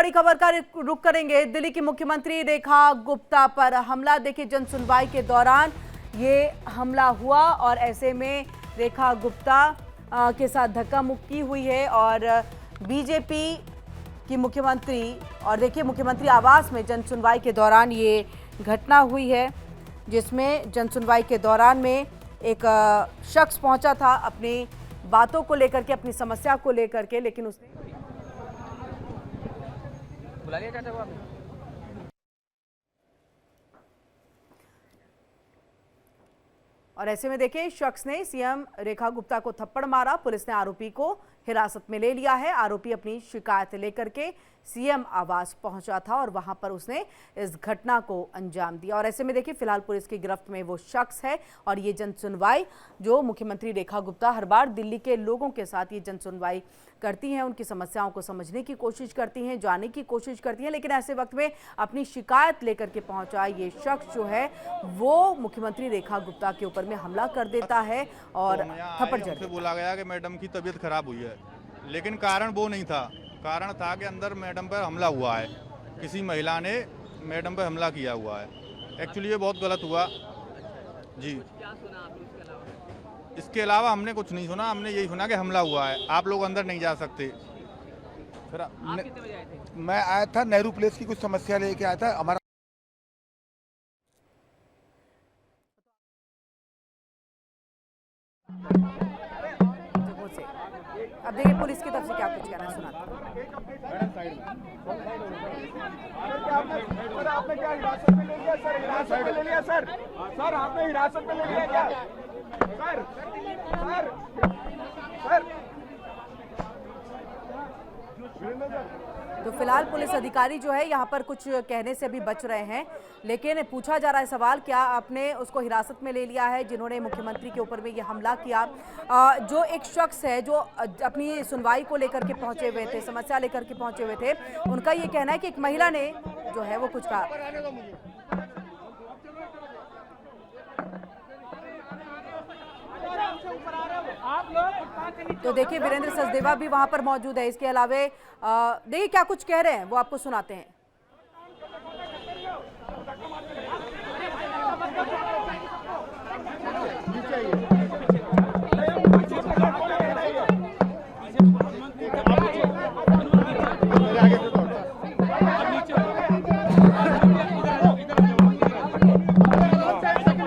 बड़ी खबर का रुख करेंगे। दिल्ली की मुख्यमंत्री रेखा गुप्ता पर हमला। देखिए, जन सुनवाई के दौरान ये हमला हुआ और ऐसे में रेखा गुप्ता के साथ धक्का मुक्की हुई है और बीजेपी की मुख्यमंत्री, और देखिए मुख्यमंत्री आवास में जन सुनवाई के दौरान ये घटना हुई है, जिसमें जन सुनवाई के दौरान में एक शख्स पहुंचा था अपनी बातों को लेकर के, अपनी समस्या को लेकर के, लेकिन उसने बुला लिया जाता है। और ऐसे में देखिए, शख्स ने सीएम रेखा गुप्ता को थप्पड़ मारा। पुलिस ने आरोपी को हिरासत में ले लिया है। आरोपी अपनी शिकायत लेकर के सीएम आवास पहुंचा था और वहां पर उसने इस घटना को अंजाम दिया। और ऐसे में देखिए, फिलहाल पुलिस की गिरफ्त में वो शख्स है। और ये जन सुनवाई जो मुख्यमंत्री रेखा गुप्ता हर बार दिल्ली के लोगों के साथ ये जन सुनवाई करती हैं, उनकी समस्याओं को समझने की कोशिश करती हैं, जानने की कोशिश करती हैं, लेकिन ऐसे वक्त में अपनी शिकायत लेकर के पहुंचा ये शख्स जो है वो मुख्यमंत्री रेखा गुप्ता के ऊपर में हमला कर देता है और थप्पड़ जड़। बोला गया कि मैडम की तबीयत खराब हुई है, लेकिन कारण वो नहीं था। कारण था कि अंदर मैडम पर हमला हुआ है, किसी महिला ने मैडम पर हमला किया हुआ है। एक्चुअली ये बहुत गलत हुआ जी। इसके अलावा हमने कुछ नहीं सुना, हमने यही सुना कि हमला हुआ है, आप लोग अंदर नहीं जा सकते। फिर मैं आया था नेहरू प्लेस की कुछ समस्या लेके आया था। हमारा अब देखिए पुलिस की तरफ से क्या कुछ कहना सुना। आपने क्या हिरासत में ले लिया सर? हिरासत में ले लिया सर? सर आपने हिरासत में ले लिया क्या सर? सर सर तो फिलहाल पुलिस अधिकारी जो है यहाँ पर कुछ कहने से अभी बच रहे हैं, लेकिन पूछा जा रहा है सवाल, क्या आपने उसको हिरासत में ले लिया है जिन्होंने मुख्यमंत्री के ऊपर में ये हमला किया? जो एक शख्स है जो अपनी सुनवाई को लेकर के पहुंचे हुए थे, समस्या लेकर के पहुंचे हुए थे, उनका ये कहना है कि एक महिला ने जो है वो कुछ कहा। तो देखिए वीरेंद्र सचदेवा भी वहां पर मौजूद है। इसके अलावा देखिए क्या कुछ कह रहे हैं वो आपको सुनाते हैं।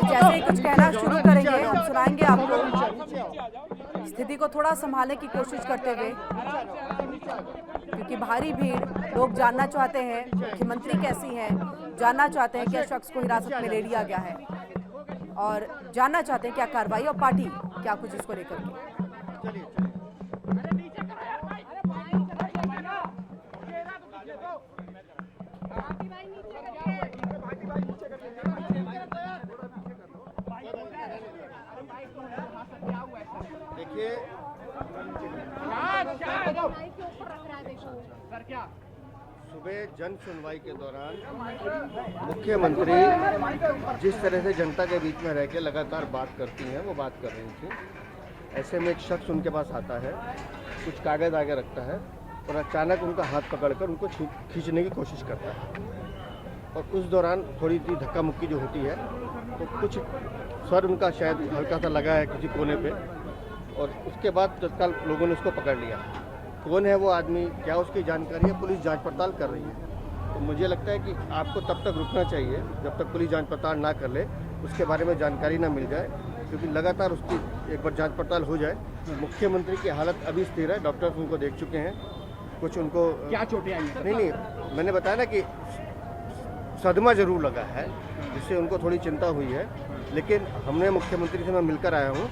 जैसे ही कुछ कहना शुरू करेंगे हम सुनाएंगे आपको। स्थिति को थोड़ा संभालने की कोशिश करते हुए, क्योंकि भारी भीड़, लोग जानना चाहते हैं मुख्यमंत्री कैसी हैं, जानना चाहते हैं क्या शख्स को हिरासत में ले लिया गया है और जानना चाहते हैं क्या कार्रवाई और पार्टी क्या कुछ इसको लेकर के। देखिए सुबह जन सुनवाई के दौरान मुख्यमंत्री जिस तरह से जनता के बीच में रह के लगातार बात करती हैं वो बात कर रही थी। ऐसे में एक शख्स उनके पास आता है, कुछ कागज आगे रखता है और अचानक उनका हाथ पकड़कर उनको खींचने की कोशिश करता है। और उस दौरान थोड़ी सी धक्का मुक्की जो होती है तो कुछ सर उनका शायद हल्का सा लगा है किसी कोने पे, और उसके बाद तत्काल लोगों ने उसको पकड़ लिया। कौन है वो आदमी, क्या उसकी जानकारी है, पुलिस जांच पड़ताल कर रही है। तो मुझे लगता है कि आपको तब तक रुकना चाहिए जब तक पुलिस जांच पड़ताल ना कर ले, उसके बारे में जानकारी ना मिल जाए, क्योंकि लगातार उसकी एक बार जांच पड़ताल हो जाए। मुख्यमंत्री की हालत अभी स्थिर है, डॉक्टर्स उनको देख चुके हैं। कुछ उनको क्या चोटें आई? नहीं, मैंने बताया ना कि सदमा जरूर लगा है, जिससे उनको थोड़ी चिंता हुई है। लेकिन हमने मुख्यमंत्री से मैं मिलकर आया हूँ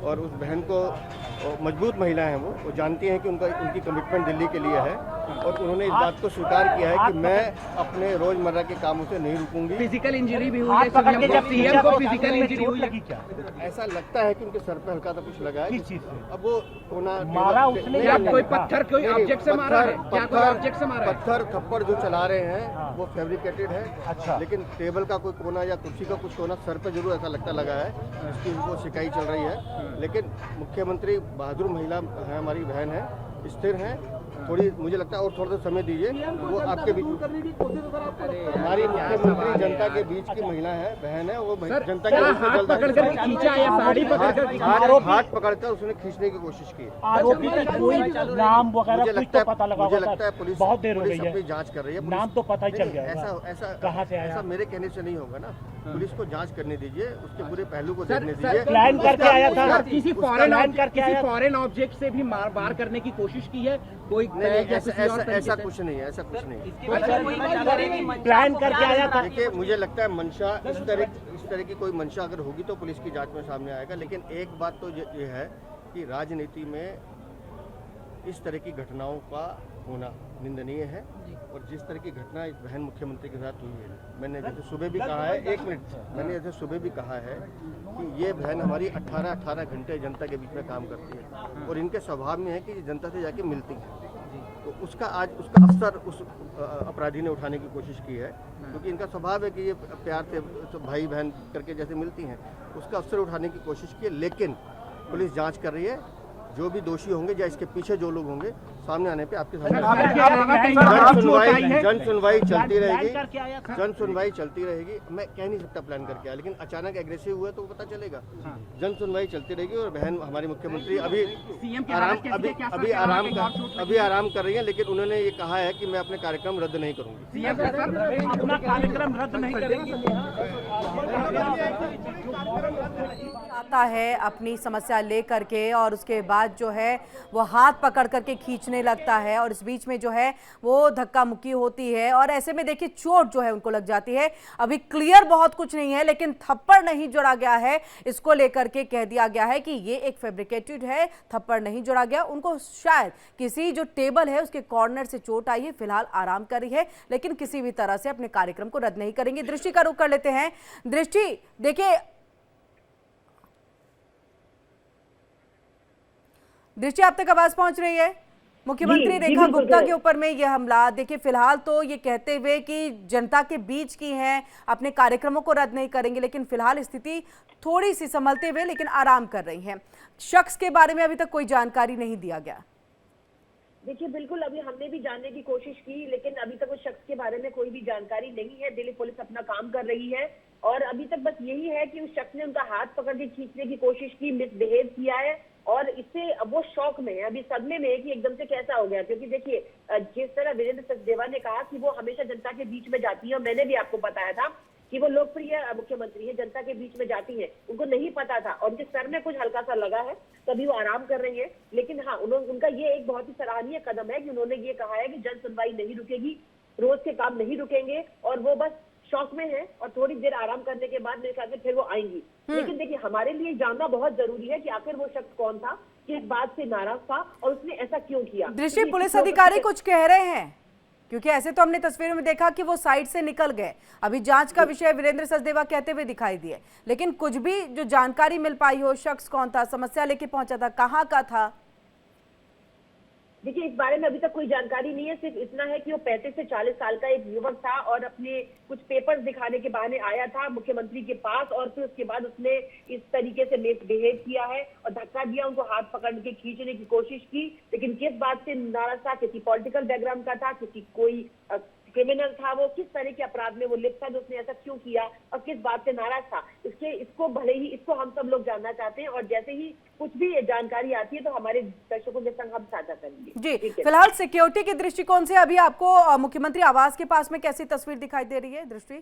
और उस बहन को, मजबूत महिला हैं वो जानती हैं कि उनकी कमिटमेंट दिल्ली के लिए है और उन्होंने इस बात को स्वीकार किया है कि मैं अपने रोजमर्रा के कामों से नहीं रुकूंगी। फिजिकल इंजरी भी हुई है, सीएम को फिजिकल इंजरी हुई है क्या? ऐसा लगता है कि उनके सर पे हल्का सा कुछ लगा है। किस चीज से? अब वो कोना मारा उसने या कोई पत्थर, कोई ऑब्जेक्ट से मारा है? क्या कोई ऑब्जेक्ट से मारा है? पत्थर थप्पड़ जो चला रहे हैं वो फैब्रिकेटेड है। अच्छा। लेकिन टेबल का कोई कोना या कुर्सी का कुछ कोना सर पे जरूर ऐसा लगता लगा है, इसकी उनको शिकायत चल रही है। लेकिन मुख्यमंत्री बहादुर महिला है, हमारी बहन है, स्थिर हैं थोड़ी मुझे लगता है और थोड़ा सा समय दीजिए, वो आपके बीच हमारी मुख्यमंत्री जनता के बीच की महिला है, बहन है, वो जनता के बीच में हाथ पकड़कर खींचा या साड़ी पकड़कर हाथ पकड़कर उसने खींचने की कोशिश की है। आरोपी का कोई नाम वगैरह कुछ तो पता लगा मुझे हुआ लगता है था? पुलिस बहुत देर हो गई अपनी है, जांच कर रही है। नाम तो पता ही चल गया ऐसा होगा। ऐसा कहाँ से आया? ऐसा मेरे कहने से नहीं होगा ना, पुलिस को जांच करने दीजिए, उसके पूरे पहलू को देखने दीजिए। प्लान करके आया था, सर, किसी फॉरेन ऑब्जेक्ट से भी बार करने की कोशिश की है कोई? ऐसा कुछ नहीं है, ऐसा कुछ नहीं है। प्लान करके आया था। देखिए, मुझे लगता है मंशा इस तरह की कोई मंशा अगर होगी तो पुलिस की जांच में सामने आएगा। लेकिन एक बात तो ये है कि राजनीति में इस तरह की घटनाओं का होना निंदनीय है, और जिस तरह की घटना इस बहन मुख्यमंत्री के साथ हुई है, मैंने जैसे सुबह भी कहा है, एक मिनट, मैंने जैसे सुबह भी कहा है कि ये बहन हमारी 18 घंटे जनता के बीच में काम करती है, और इनके स्वभाव में है कि जनता से जाके मिलती है। तो उसका अवसर उस अपराधी ने उठाने की कोशिश की है, क्योंकि इनका स्वभाव है कि ये प्यार से भाई बहन करके जैसे मिलती हैं, उसका अवसर उठाने की कोशिश की है। लेकिन पुलिस जांच कर रही है, जो भी दोषी होंगे या इसके पीछे जो लोग होंगे सामने आने पे आपके सामने जन सुनवाई चलती रहेगी, जन सुनवाई चलती रहेगी। मैं कह नहीं सकता प्लान करके आया, लेकिन अचानक एग्रेसिव हुआ तो पता चलेगा। जन सुनवाई चलती रहेगी, और बहन हमारी मुख्यमंत्री अभी आराम कर रही है, लेकिन उन्होंने ये कहा है कि मैं अपने कार्यक्रम रद्द नहीं करूंगी। अपना कार्यक्रम रद्द नहीं करेंगे। आता है अपनी समस्या ले करके, और उसके बाद जो है वो हाथ पकड़ करके खींचने लगता है, और इस बीच में जो है वो धक्का मुक्की होती है, और ऐसे में देखिए चोट जो है उनको लग जाती है। अभी क्लियर बहुत कुछ नहीं है, लेकिन थप्पड़ नहीं जोड़ा गया है, इसको लेकर के कह दिया गया है कि ये एक फैब्रिकेटेड है, थप्पड़ नहीं जोड़ा गया। उनको शायद किसी जो टेबल है उसके कॉर्नर से चोट आई है, फिलहाल आराम कर रही है, लेकिन किसी भी तरह से अपने कार्यक्रम को रद्द नहीं करेंगे। दृष्टि का रुख कर लेते हैं। दृष्टि, देखिए दृष्टि, आप तक आवाज पहुंच रही है? मुख्यमंत्री रेखा गुप्ता के ऊपर में यह हमला, देखिए फिलहाल तो ये कहते हुए कि जनता के बीच की हैं, अपने कार्यक्रमों को रद्द नहीं करेंगे, लेकिन फिलहाल स्थिति थोड़ी सी संभलते हुए लेकिन आराम कर रही हैं। शख्स के बारे में अभी तक कोई जानकारी नहीं दिया गया। देखिए बिल्कुल, अभी हमने भी जानने की कोशिश की, लेकिन अभी तक उस शख्स के बारे में कोई भी जानकारी नहीं है। दिल्ली पुलिस अपना काम कर रही है, और अभी तक बस यही है कि उस शख्स ने उनका हाथ पकड़ के खींचने की कोशिश की, मिसबिहेव किया है, और इससे वो शौक में है, अभी सदमे में है कि एकदम से कैसा हो गया। क्योंकि देखिए, जिस तरह वीरेंद्र सचदेवा ने कहा कि वो हमेशा जनता के बीच में जाती है, और मैंने भी आपको बताया था कि वो लोकप्रिय मुख्यमंत्री है, जनता के बीच में जाती है, उनको नहीं पता था, और उनके सर में कुछ हल्का सा लगा है, तभी वो आराम कर रही है। लेकिन हाँ, उनका ये एक बहुत ही सराहनीय कदम है कि उन्होंने ये कहा है कि जन सुनवाई नहीं रुकेगी, रोज के काम नहीं रुकेंगे, और वो बस शौक में है, और थोड़ी देर आराम करने के बाद मेरे ख्याल से फिर वो आएंगी। लेकिन देखिए, हमारे लिए जानना बहुत जरूरी है कि आखिर वो शख्स कौन था, किस बात से नाराज था, और उसने ऐसा क्यों किया। दृष्टि, पुलिस अधिकारी कुछ कह रहे हैं? क्योंकि ऐसे तो हमने तस्वीरों में देखा कि वो साइड से निकल गए। अभी जांच का विषय वीरेंद्र सचदेवा कहते हुए दिखाई दिए, लेकिन कुछ भी जो जानकारी मिल पाई हो, शख्स कौन था, समस्या लेके पहुंचा था, कहाँ का था? देखिए, इस बारे में अभी तक कोई जानकारी नहीं है। सिर्फ इतना है कि वो 35 से 40 साल का एक युवक था, और अपने कुछ पेपर्स दिखाने के बहाने आया था मुख्यमंत्री के पास, और फिर उसके बाद उसने इस तरीके से मिसबिहेव किया है और धक्का दिया, उनको हाथ पकड़ के खींचने की कोशिश की। लेकिन किस बात से नाराज था, किसी पॉलिटिकल बैकग्राउंड का था, किसी कोई क्रिमिनल था, वो किस तरह के अपराध में वो लिप्त था, उसने ऐसा क्यों किया और किस बात से नाराज था, इसको भले ही इसको हम सब लोग जानना चाहते हैं, और जैसे ही कुछ भी जानकारी आती है तो हमारे दर्शकों के संग हम साझा करेंगे। जी, फिलहाल सिक्योरिटी के दृष्टिकोण से अभी आपको मुख्यमंत्री आवास के पास में कैसी तस्वीर दिखाई दे रही है? दृष्टि,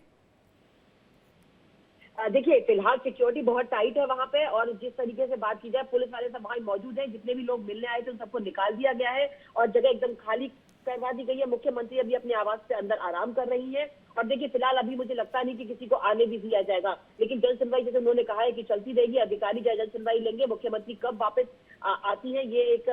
देखिए, फिलहाल सिक्योरिटी बहुत टाइट है वहां पे, और जिस तरीके से बात की जाए, पुलिस वाले सब वहां मौजूद हैं, जितने भी लोग मिलने आए थे उन सबको निकाल दिया गया है, और जगह एकदम खाली करवा दी गई है। मुख्यमंत्री अभी अपने आवास से अंदर आराम कर रही है, और देखिए फिलहाल अभी मुझे लगता नहीं कि किसी को आने भी दिया जाएगा, लेकिन जन सुनवाई जैसे उन्होंने कहा है कि चलती रहेगी। अधिकारी जन सुनवाई लेंगे, मुख्यमंत्री कब वापस आती है ये एक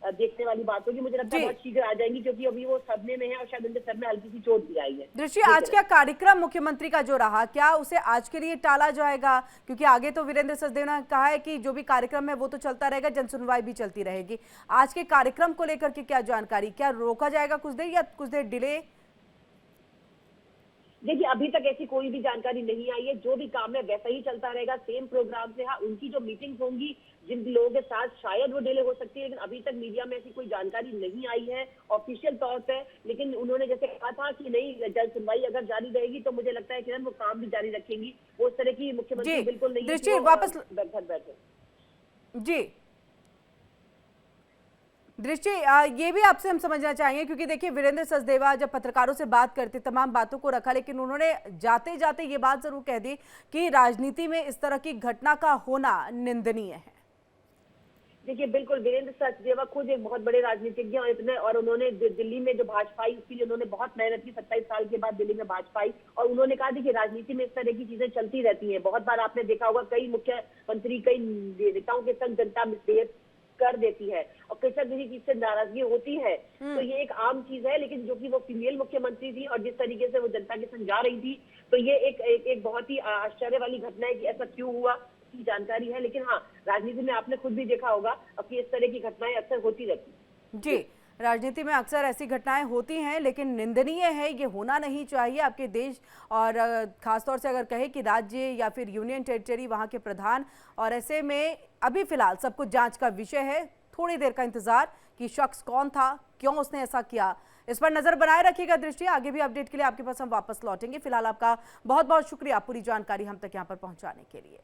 देखने वाली बात होगी। मुझे लगता है बहुत शीघ्र आ जाएंगी, क्योंकि अभी वो सदमे में है, और शायद उनके सर में हल्की सी चोट भी आई है। दृष्टि, आज का कार्यक्रम मुख्यमंत्री का जो रहा, क्या उसे आज के लिए टाला जाएगा? क्योंकि आगे तो वीरेंद्र सचदेवा ने कहा है कि जो भी कार्यक्रम है वो तो चलता रहेगा, जन सुनवाई भी चलती रहेगी। आज के कार्यक्रम को लेकर के क्या जानकारी, क्या रोका जाएगा कुछ देर या कुछ देर डिले? देखिए अभी तक ऐसी कोई भी जानकारी नहीं आई है। जो भी काम है वैसा ही चलता रहेगा, सेम प्रोग्राम से। हाँ, उनकी जो मीटिंग्स होंगी जिन लोगों के साथ शायद वो डिले हो सकती है, लेकिन अभी तक मीडिया में ऐसी कोई जानकारी नहीं आई है ऑफिशियल तौर पे। लेकिन उन्होंने जैसे कहा था कि नहीं, जल सुनवाई अगर जारी रहेगी तो मुझे लगता है कि वो काम भी जारी रखेंगी। वो उस तरह की मुख्यमंत्री जी, बिल्कुल नहीं है कि दृष्टि वो, वापस घर बैठे। जी दृष्टि, ये भी आपसे हम समझना चाहेंगे क्योंकि देखिए वीरेंद्र सचदेवा जब पत्रकारों से बात करते तमाम बातों को रखा, लेकिन उन्होंने जाते जाते ये बात जरूर कह दी कि राजनीति में इस तरह की घटना का होना निंदनीय है। देखिए बिल्कुल, वीरेंद्र सचदेवा खुद एक बहुत बड़े राजनीतिज्ञ और उन्होंने दिल्ली में जो भाजपा आई उसके लिए उन्होंने बहुत मेहनत की। 27 साल के बाद दिल्ली में भाजपा आई और उन्होंने कहा देखिए राजनीति में इस तरह की चीजें चलती रहती हैं। बहुत बार आपने देखा होगा कई मुख्यमंत्री कई नेताओं के संग जनता मिसबिहेव कर देती है और किसी न किसी चीज से नाराजगी होती है। तो ये एक आम चीज है, लेकिन जो कि वो फीमेल मुख्यमंत्री थी और जिस तरीके से वो जनता के संग जा रही थी, तो ये एक बहुत ही आश्चर्य वाली घटना है कि ऐसा क्यों हुआ की जानकारी है। लेकिन हाँ, राजनीति में आपने खुद भी देखा होगा कि इस तरह की घटनाएं अक्सर होती रहती हैं। जी, राजनीति में अक्सर ऐसी घटनाएं होती हैं, लेकिन निंदनीय है, ये होना नहीं चाहिए आपके देश। और खासतौर से अगर कहे कि राज्य या फिर यूनियन टेरिटरी वहां के प्रधान, और ऐसे में अभी फिलहाल सब कुछ जांच का विषय है। थोड़ी देर का इंतजार कि शख्स कौन था, क्यों उसने ऐसा किया, इस पर नजर बनाए रखिएगा। दृष्टि, आगे भी अपडेट के लिए आपके पास हम वापस लौटेंगे। फिलहाल आपका बहुत बहुत शुक्रिया पूरी जानकारी हम तक यहाँ पर पहुंचाने के लिए।